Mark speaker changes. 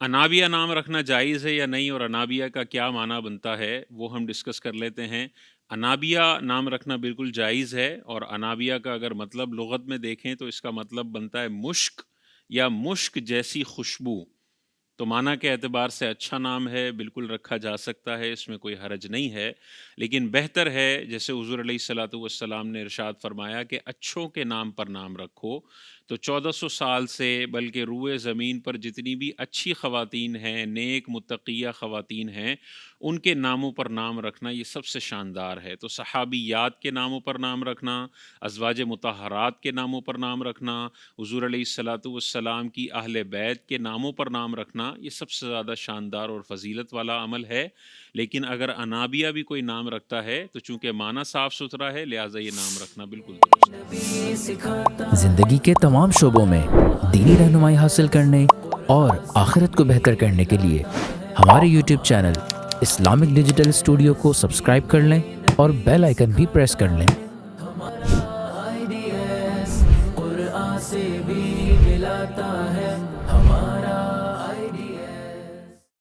Speaker 1: अनाबिया नाम रखना जायज़ है या नहीं और अनाबिया का क्या माना बनता है, वो हम डिस्कस कर लेते हैं। अनाबिया नाम रखना बिल्कुल जायज़ है और अनाबिया का अगर मतलब लुग़त में देखें तो इसका मतलब बनता है मुश्क या मुश्क जैसी खुशबू। तो माना के एतबार से अच्छा नाम है, बिल्कुल रखा जा सकता है, इसमें कोई हरज नहीं है। लेकिन बेहतर है जैसे हुज़ूर अलैहिस्सलातु वस्सलाम ने इरशाद फ़रमाया कि अच्छों के नाम पर नाम रखो। तो 1400 साल से बल्कि रूए ज़मीन पर जितनी भी अच्छी ख़वातीन हैं, नेक मुत्तक़िया ख़वातीन हैं, उनके नामों पर नाम रखना ये सबसे शानदार है। तो सहाबियात के नामों पर नाम रखना, अज़वाज मुतहहरात के नामों पर नाम रखना, हुज़ूर अलैहिस्सलातु वस्सलाम की अहले बैत के नामों पर नाम रखना, ये सबसे ज़्यादा शानदार और फ़ज़ीलत वाला अमल है। लेकिन अगर अनाबिया भी कोई नाम रखता है तो चूँकि माना साफ़ सुथरा है, लिहाज़ा ये नाम रखना बिल्कुल दुरुस्त है।
Speaker 2: ज़िंदगी के तमाम शोबों में दीनी रहनुमाई हासिल करने और आखिरत को बेहतर करने के लिए हमारे YouTube channel Islamic digital studio को सब्सक्राइब कर लें और बेल आइकन भी प्रेस कर लें। IDS कुरान से भी मिलाता है हमारा